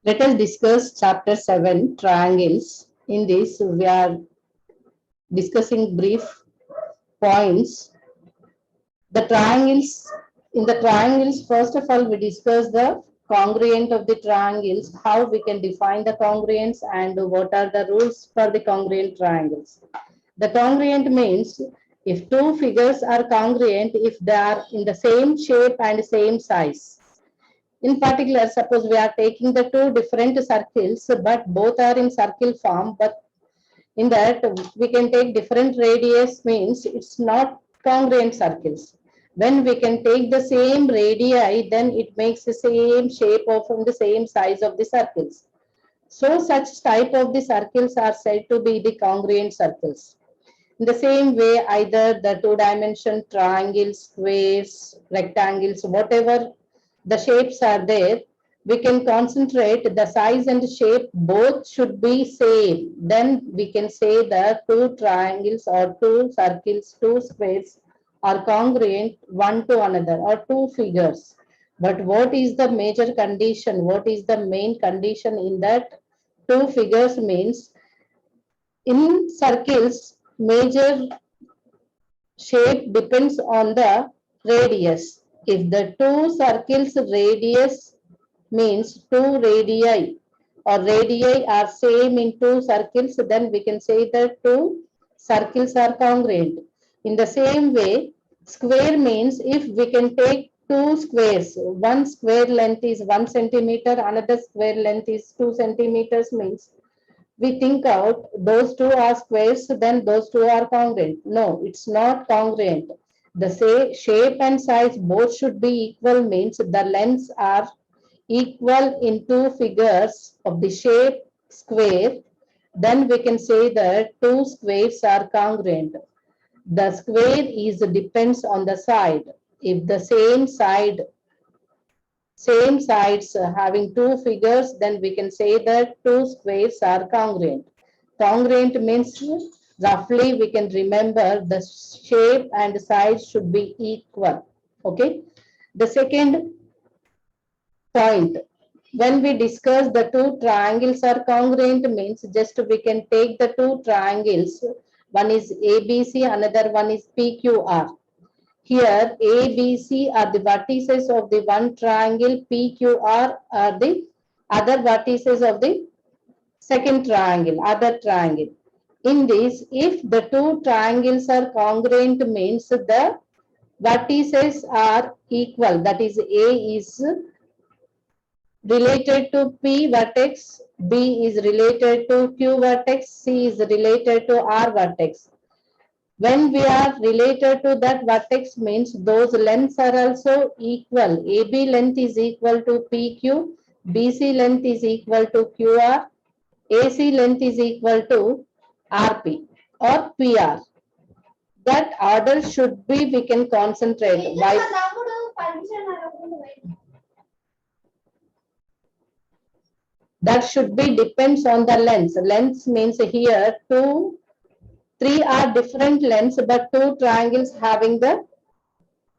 Let us discuss chapter 7, triangles. In this, we are discussing brief points. The triangles, in the triangles, first of all, we discuss the congruent of the triangles, how we can define the congruence and what are the rules for the congruent triangles. The congruent means if two figures are congruent, if they are in the same shape and same size. In particular, suppose we are taking the two different circles, but both are in circle form, but in that we can take different radius means it's not congruent circles. When we can take the same radii, then it makes the same shape of from the same size of the circles. So such type of the circles are said to be the congruent circles. In the same way, either the two-dimension triangles, squares, rectangles, whatever the shapes are there, we can concentrate the size and shape both should be same. Then we can say that two triangles or two circles, two squares are congruent one to another or two figures. But what is the major condition? What is the main condition in that two figures means in circles, major shape depends on the radius. If the two circles radius means two radii or radii are same in two circles, then we can say that two circles are congruent. In the same way, square means if we can take two squares, one square length is 1 centimeter, another square length is 2 centimeters means we think out those two are squares, then those two are congruent. No, it's not congruent. The shape and size both should be equal means the lengths are equal in two figures of the shape square. Then we can say that two squares are congruent. The square is depends on the side. If the same sides having two figures, then we can say that two squares are congruent. Congruent means roughly we can remember the shape and size should be equal. Okay. The second point, when we discuss the two triangles are congruent means just we can take the two triangles. One is ABC, another one is PQR. Here, A, B, C are the vertices of the one triangle, P, Q, R are the other vertices of the second triangle, other triangle. In this, if the two triangles are congruent means the vertices are equal. That is, A is related to P vertex, B is related to Q vertex, C is related to R vertex. When we are related to that vertex means those lengths are also equal. AB length is equal to PQ, BC length is equal to QR, AC length is equal to RP or PR. That order should be, we can concentrate. That should be depends on the length. Length means here 2, 3 are different lengths, but two triangles having the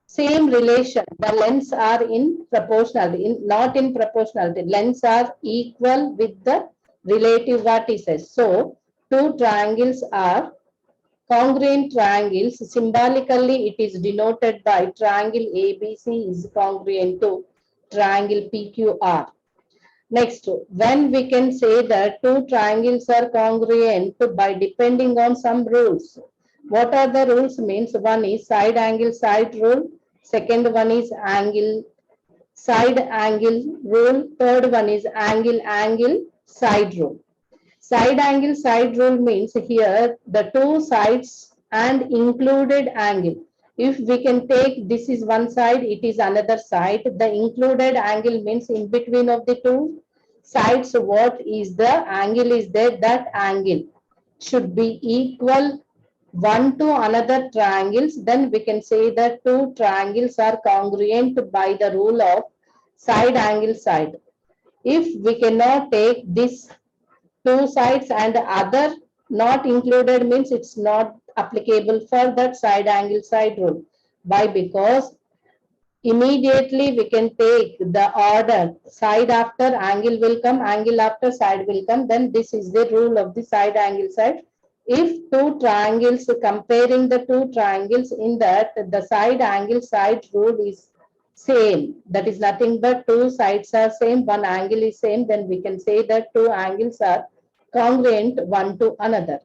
same relation. The lengths are in proportionality, not in proportionality. Lengths are equal with the relative vertices. So, two triangles are congruent triangles. Symbolically, it is denoted by triangle ABC is congruent to triangle PQR. Next, when we can say that two triangles are congruent by depending on some rules. What are the rules means? One is side angle side rule. Second one is side angle rule. Third one is angle side rule. Side angle side rule means here the two sides and included angle. If we can take this is one side, it is another side. The included angle means in between of the two sides, what is the angle is there, that angle should be equal one to another triangles. Then we can say that two triangles are congruent by the rule of side angle side. If we cannot take this two sides and other not included means it's not applicable for that side angle side rule. Why? Because immediately we can take the order side after angle will come, angle after side will come. Then this is the rule of the side angle side. If two triangles, comparing the two triangles, in that the side angle side rule is same, that is nothing but two sides are same, one angle is same, then we can say that two angles are congruent one to another.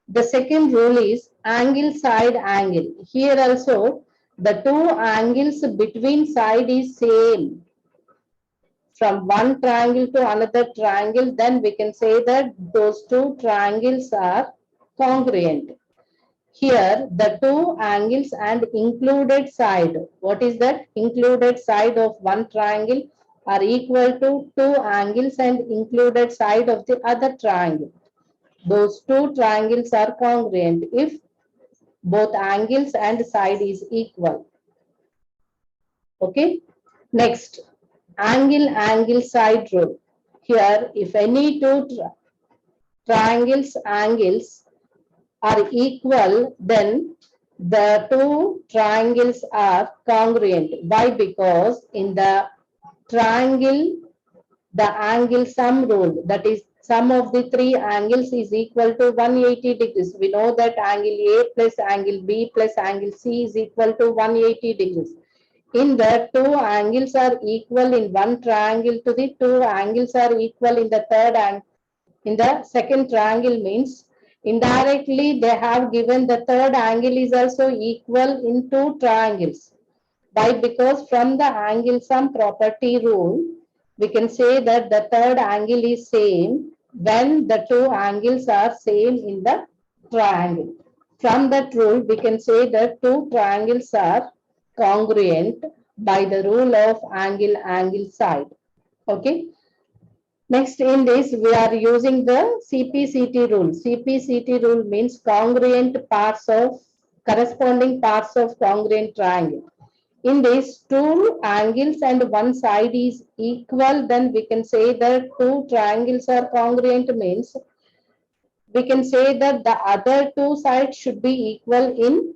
The second rule is angle side angle. Here also the two angles between side is same. From one triangle to another triangle, then we can say that those two triangles are congruent. Here the two angles and included side. What is that? Included side of one triangle are equal to two angles and included side of the other triangle. Those two triangles are congruent if both angles and side is equal. Okay. Next, angle side rule. Here, if any two triangles angles are equal, then the two triangles are congruent. Why? Because in the triangle, the angle sum rule, that is sum of the three angles is equal to 180 degrees. We know that angle A plus angle B plus angle C is equal to 180 degrees. In that two angles are equal in one triangle to the two angles are equal in the third and in the second triangle means indirectly they have given the third angle is also equal in two triangles. Why? Because from the angle sum property rule, we can say that the third angle is same when the two angles are same in the triangle. From that rule, we can say that two triangles are congruent by the rule of angle side. Okay. Next, in this, we are using the CPCT rule. CPCT rule means congruent parts of corresponding parts of congruent triangle. In this, two angles and one side is equal, then we can say that two triangles are congruent means we can say that the other two sides should be equal in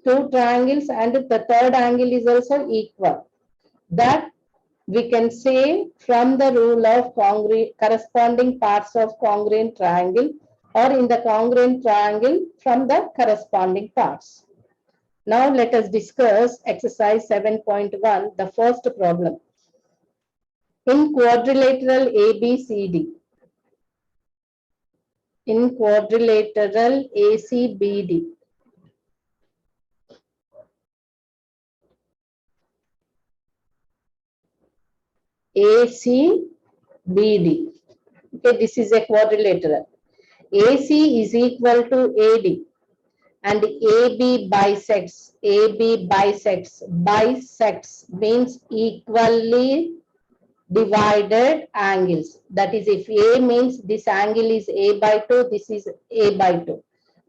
two triangles and the third angle is also equal. That we can say from the rule of corresponding parts of congruent triangle or in the congruent triangle from the corresponding parts. Now let us discuss exercise 7.1, the first problem. In quadrilateral ABCD, in quadrilateral ACBD, ACBD. Okay, this is a quadrilateral. AC is equal to AD and AB bisects. AB bisects. Bisects means equally divided angles. That is, if A means this angle is A by 2, this is A by 2.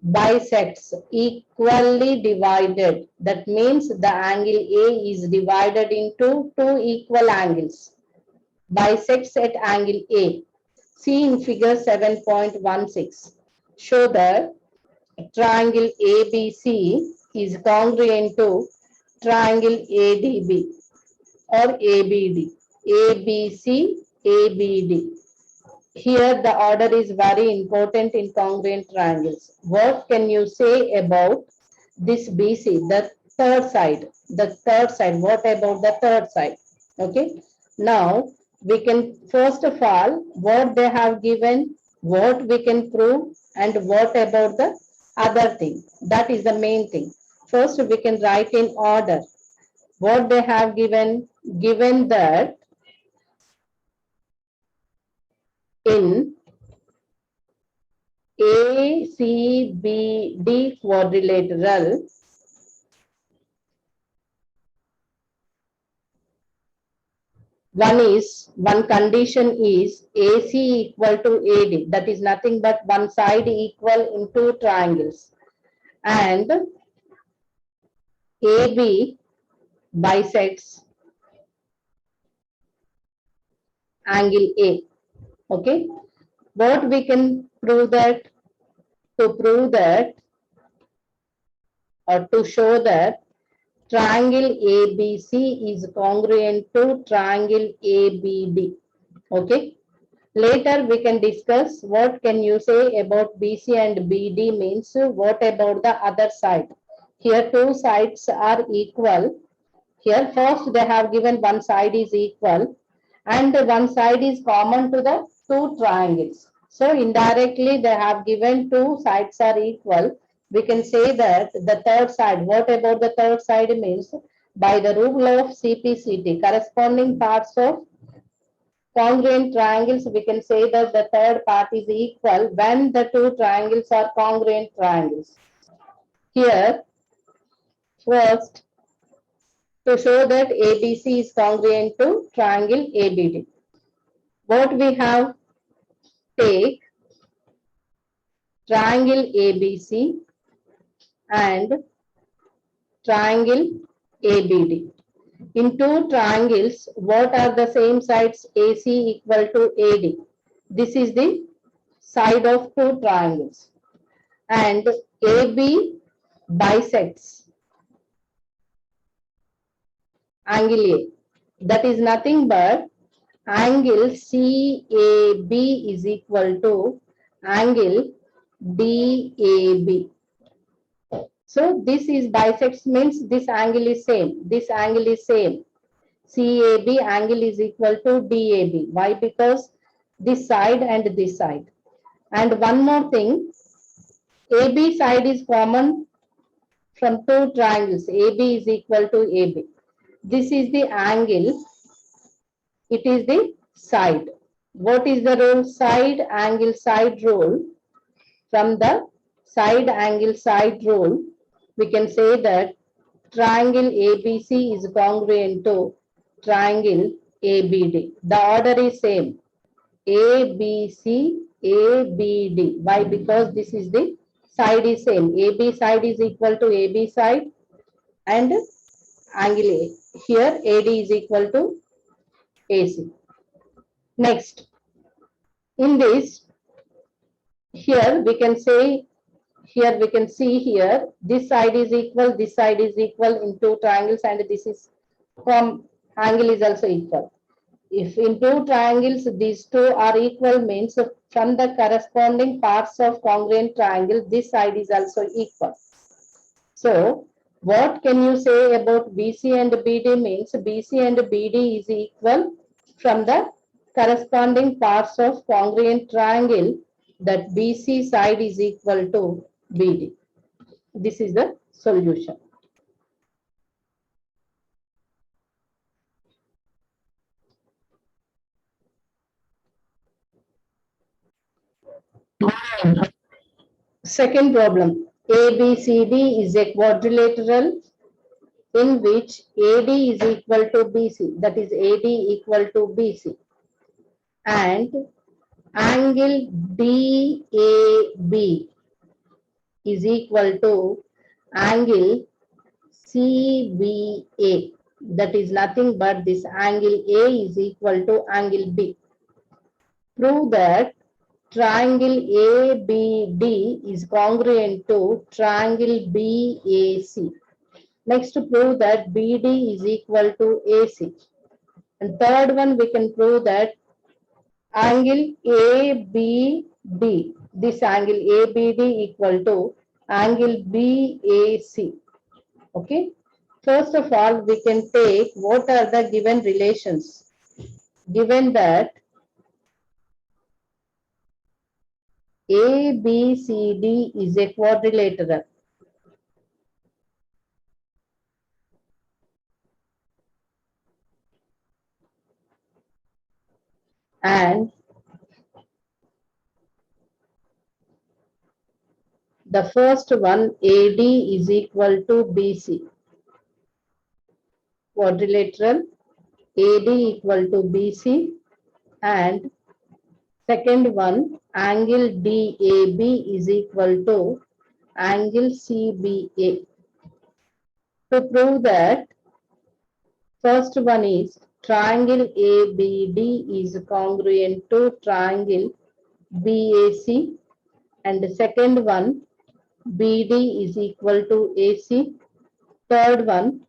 Bisects, equally divided. That means the angle A is divided into two equal angles. Bisects at angle A. See in figure 7.16. Show that triangle ABC is congruent to triangle ADB or ABD. ABC, ABD. Here the order is very important in congruent triangles. What can you say about this BC, the third side? The third side, what about the third side? Okay. Now, we can first of all, what they have given, what we can prove, and what about the other thing. That is the main thing. First, we can write in order. What they have given that in ACBD quadrilateral, one condition is AC equal to AD. That is nothing but one side equal in two triangles. And AB bisects angle A. Okay. What we can prove that? To prove that or to show that triangle ABC is congruent to triangle ABD. Okay. Later we can discuss what can you say about BC and BD means what about the other side. Here two sides are equal. Here first they have given one side is equal and one side is common to the two triangles. So indirectly they have given two sides are equal. We can say that the third side, what about the third side means by the rule of CPCT, corresponding parts of congruent triangles, we can say that the third part is equal when the two triangles are congruent triangles. Here, first, to show that ABC is congruent to triangle ABD. What we have, take triangle ABC and triangle ABD. In two triangles, what are the same sides AC equal to AD? This is the side of two triangles. And AB bisects angle A. That is nothing but angle CAB is equal to angle DAB. So this is bisects means this angle is same. This angle is same. CAB angle is equal to DAB. Why? Because this side and this side. And one more thing, AB side is common from two triangles. AB is equal to AB. This is the angle. It is the side. What is the rule? Side angle side rule. From the side angle side rule, we can say that triangle ABC is congruent to triangle ABD. The order is same. ABC, ABD. Why? Because this is the side is same. AB side is equal to AB side and angle A. Here AD is equal to AC. Next, in this, here we can say, here we can see here, this side is equal, this side is equal in two triangles and this is from angle is also equal. If in two triangles these two are equal means from the corresponding parts of congruent triangle, this side is also equal. So what can you say about BC and BD means BC and BD is equal from the corresponding parts of congruent triangle, that BC side is equal to BD. This is the solution. Second problem, ABCD is a quadrilateral in which AD is equal to BC, that is AD equal to BC, and angle DAB is equal to angle CBA, that is nothing but this angle A is equal to angle B. Prove that triangle ABD is congruent to triangle BAC. Next, prove that BD is equal to AC. And third one, we can prove that angle ABD, this angle ABD equal to angle BAC. Okay. First of all, we can take what are the given relations. Given that ABCD is a quadrilateral. And the first one, AD is equal to BC. Quadrilateral, AD equal to BC, and second one, angle DAB is equal to angle CBA. To prove that, first one is triangle ABD is congruent to triangle BAC, and the second one, BD is equal to AC. Third one,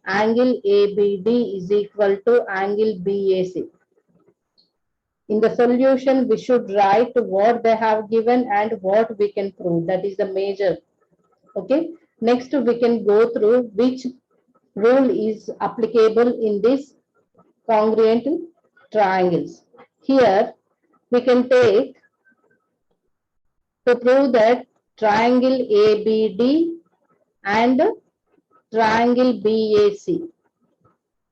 angle ABD is equal to angle BAC. In the solution, we should write what they have given and what we can prove. That is the major. Okay. Next, we can go through which rule is applicable in this congruent triangles. Here, we can take to prove that triangle ABD and triangle BAC.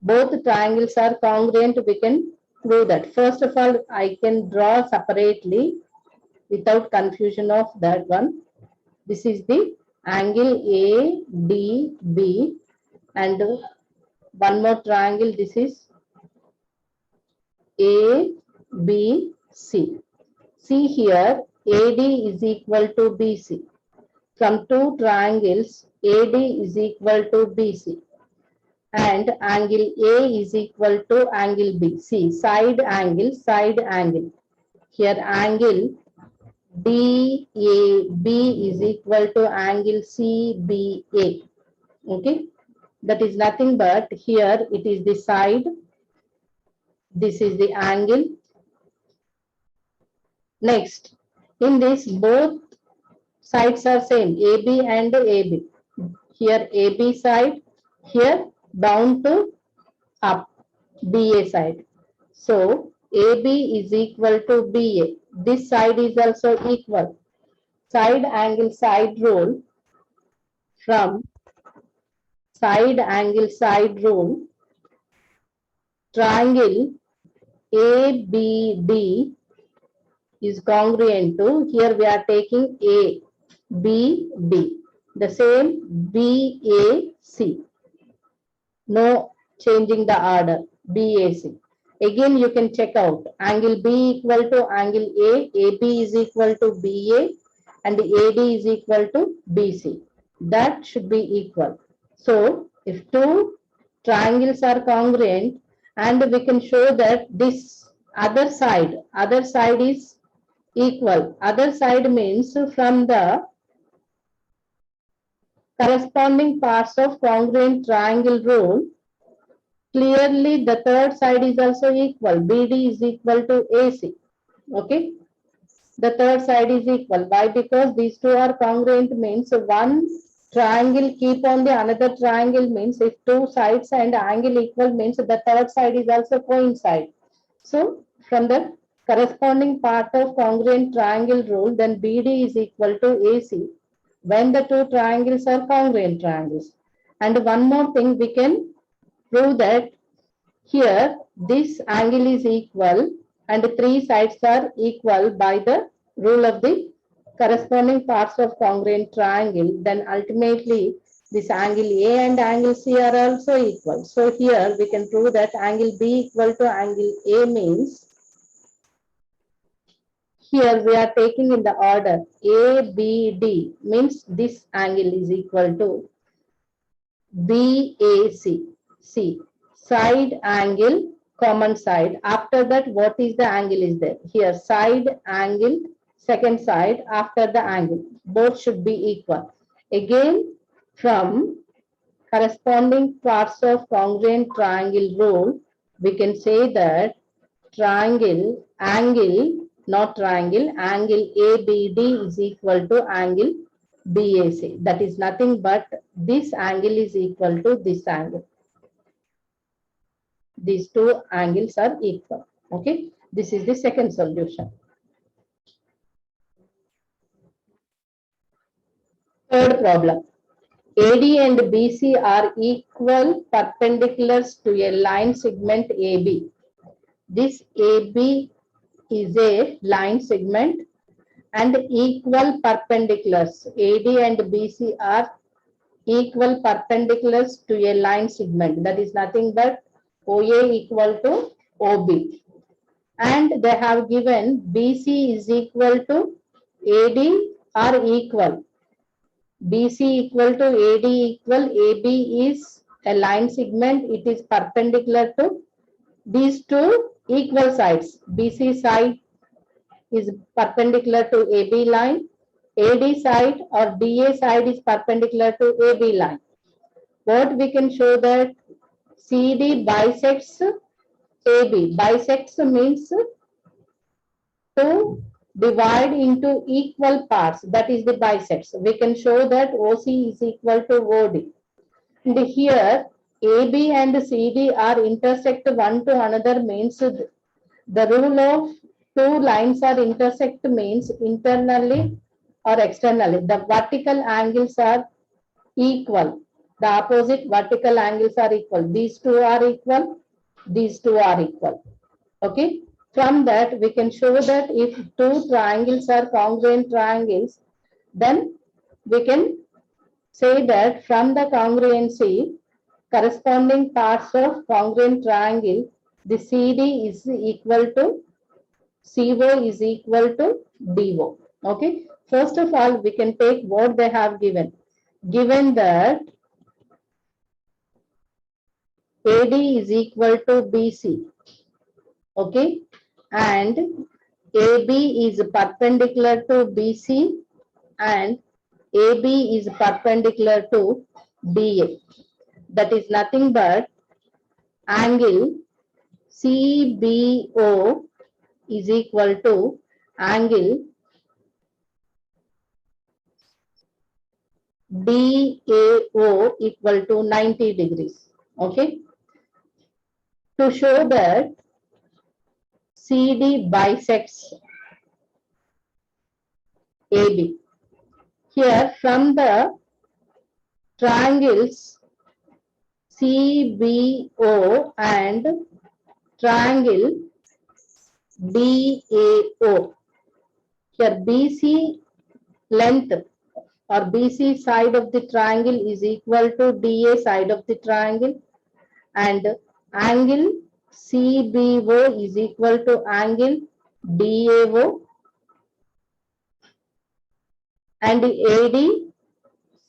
Both triangles are congruent. We can prove that. First of all, I can draw separately without confusion of that one. This is the angle ADB and one more triangle. This is ABC. See here, AD is equal to BC. From two triangles, AD is equal to BC. And angle A is equal to angle B. See, side angle, side angle. Here angle DAB is equal to angle CBA. Okay, that is nothing but here it is the side. This is the angle. Next, in this both sides are same, AB and AB. Here AB side, here down to up, BA side. So AB is equal to BA. This side is also equal. Side angle side rule. From side angle side rule, triangle ABD is congruent to, here we are taking ABB. The same BAC. No changing the order. BAC. Again, you can check out angle B equal to angle A, AB is equal to BA, and AD is equal to BC. That should be equal. So, if two triangles are congruent, and we can show that this other side is equal. Other side means from the corresponding parts of congruent triangle rule, clearly the third side is also equal. BD is equal to AC. Okay. The third side is equal. Why? Because these two are congruent means one triangle keep on the another triangle means if two sides and angle equal means the third side is also coincide. So from the corresponding part of congruent triangle rule, then BD is equal to AC when the two triangles are congruent triangles. And one more thing, we can prove that here this angle is equal and three sides are equal by the rule of the corresponding parts of congruent triangle. Then ultimately this angle A and angle C are also equal. So here we can prove that angle B equal to angle A means, here we are taking in the order ABD means this angle is equal to BAC. See, side angle, common side. After that, what is the angle is there? Here, side angle, second side, after the angle. Both should be equal. Again, from corresponding parts of congruent triangle rule, we can say that triangle, angle, not triangle, angle ABD is equal to angle BAC. That is nothing but this angle is equal to this angle. These two angles are equal. Okay. This is the second solution. Third problem. AD and BC are equal perpendiculars to a line segment AB. This AB is a line segment and equal perpendiculars. AD and BC are equal perpendiculars to a line segment. That is nothing but OA equal to OB. And they have given BC is equal to AD are equal. BC equal to AD equal. AB is a line segment. It is perpendicular to these two equal sides. BC side is perpendicular to AB line. AD side or DA side is perpendicular to AB line. What we can show that CD bisects AB. Bisects means to divide into equal parts. That is the bisects. We can show that OC is equal to OD. And here AB and CD are intersect one to another means the rule of two lines are intersect means internally or externally. The vertical angles are equal. The opposite vertical angles are equal. These two are equal. These two are equal. Okay. From that, we can show that if two triangles are congruent triangles, then we can say that from the congruency, corresponding parts of congruent triangle, the CD is equal to CO is equal to DO. Okay. First of all, we can take what they have given. Given that AD is equal to BC. Okay. And AB is perpendicular to BC and AB is perpendicular to DA. That is nothing but angle CBO is equal to angle DAO equal to 90 degrees. Okay. To show that CD bisects AB. Here from the triangles CBO and triangle DAO. Here BC length or BC side of the triangle is equal to DA side of the triangle and angle CBO is equal to angle DAO and AD,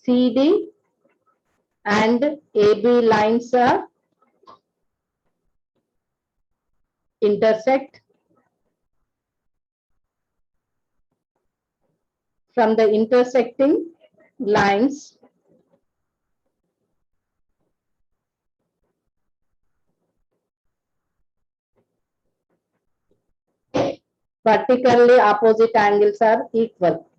CD and AB lines are intersect. From the intersecting lines, vertically opposite angles are equal.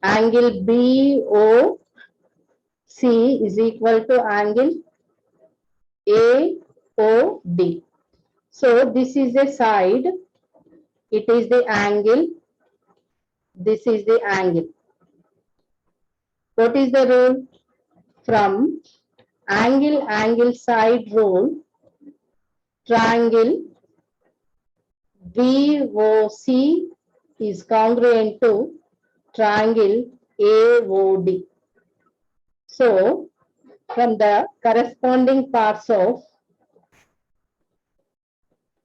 Angle BOC is equal to angle AOD. So this is a side, it is the angle, this is the angle. What is the rule? From angle side rule, triangle VOC is congruent to triangle AOD. So from the corresponding parts of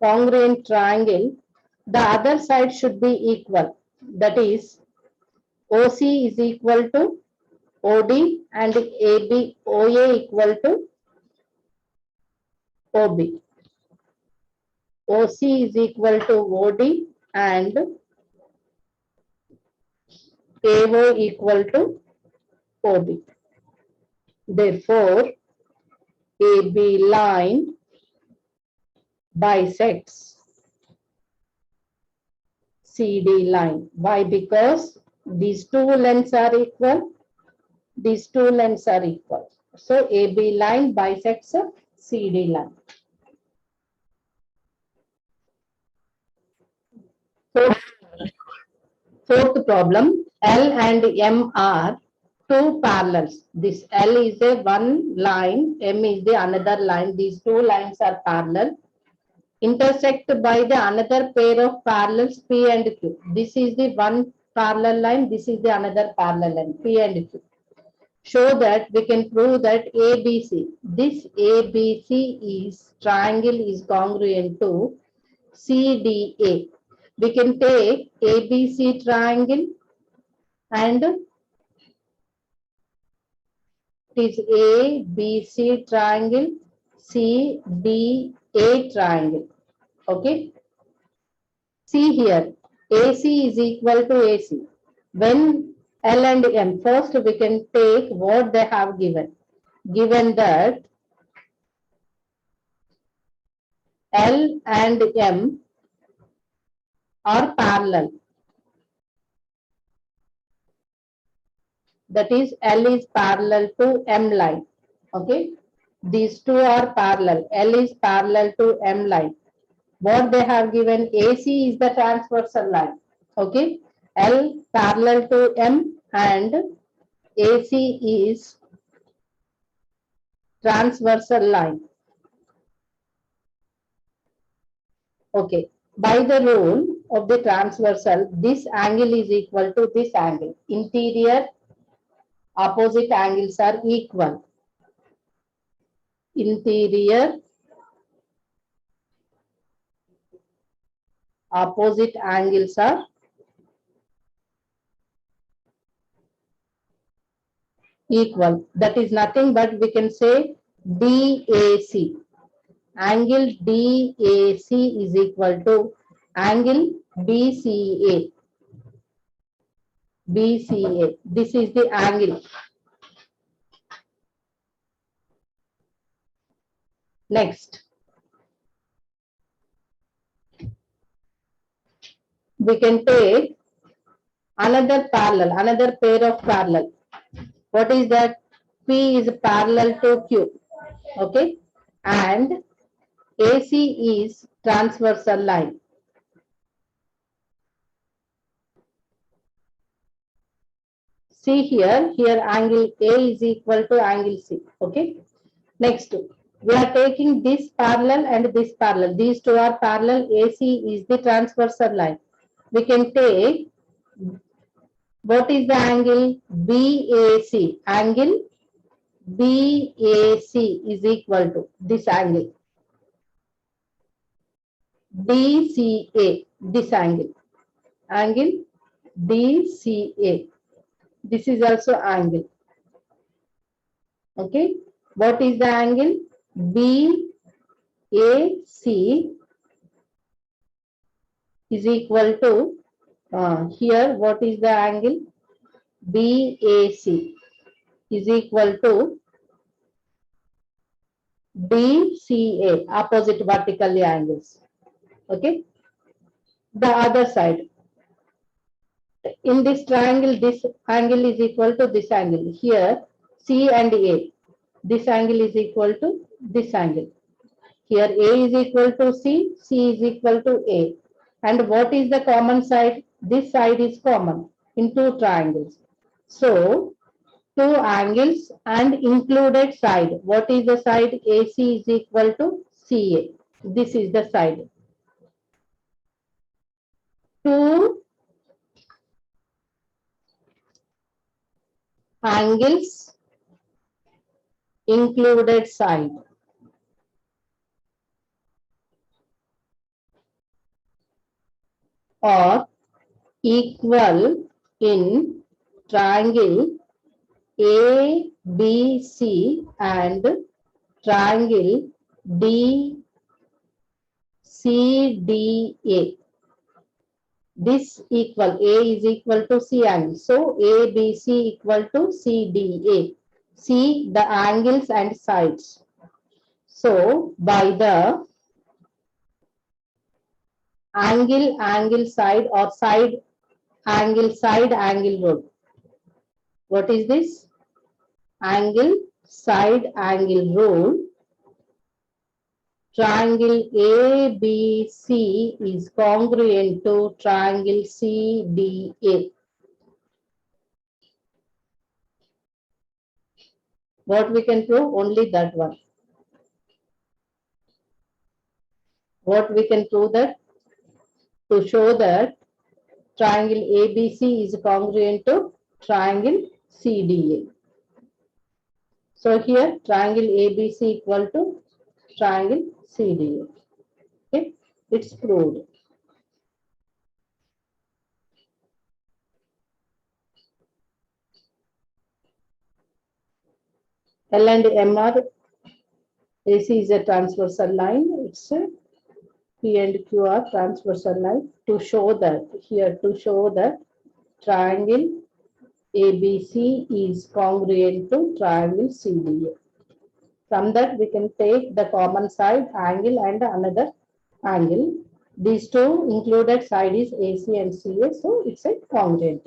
congruent triangle, the other side should be equal. That is, OC is equal to OD and OA equal to OB. OC is equal to OD and AO equal to OB. Therefore, AB line bisects CD line. Why? Because these two lengths are equal. These two lengths are equal. So AB line bisects CD line. Fourth problem, L and M are two parallels. This L is a one line, M is the another line. These two lines are parallel. Intersect by the another pair of parallels P and Q. This is the one parallel line. This is the another parallel line, P and Q. Show that we can prove that ABC. This ABC is triangle is congruent to CDA. We can take ABC triangle and It is ABC triangle, CDA triangle. Okay. See here, AC is equal to AC. When L and M, first we can take what they have given. Given that L and M are parallel. That is, L is parallel to M line. Okay. These two are parallel. L is parallel to M line. What they have given, AC is the transversal line. Okay. L parallel to M and AC is transversal line. Okay. By the rule of the transversal, this angle is equal to this angle. Interior opposite angles are equal. Interior opposite angles are equal. That is nothing but we can say DAC. Angle DAC is equal to angle BCA. BCA. This is the angle. Next, we can take another parallel, another pair of parallel. What is that? P is parallel to Q. Okay. And AC is transversal line. See here, here angle A is equal to angle C. Okay. Next, we are taking this parallel and this parallel. These two are parallel. AC is the transversal line. We can take, what is the angle? BAC. Angle BAC is equal to this angle. DCA, this angle. Angle DCA. This is also angle. Okay. What is the angle? BAC is equal to, here what is the angle? BAC is equal to DCA, opposite vertically angles. Okay. The other side. In this triangle, this angle is equal to this angle. Here, C and A. This angle is equal to this angle. Here, A is equal to C, C is equal to A. And what is the common side? This side is common in two triangles. So, two angles and included side. What is the side? AC is equal to CA. This is the side. Two angles included side. Or equal in triangle ABC and triangle DCDA. This equal, A is equal to C angle. So ABC equal to CDA. See the angles and sides. So by the angle side or side angle rule. What is this? Side angle rule. Triangle ABC is congruent to triangle CDA. What we can prove? Only that one. What we can prove that? To show that triangle ABC is congruent to triangle CDA. So here triangle ABC equal to triangle CDA. Okay, it's proved. L and M are, AC is a transversal line. It's a P and Q are transversal line. To show that, here to show that triangle ABC is congruent to triangle CDA. From that we can take the common side angle and another angle. These two included side is AC and CA, so it's a congruent.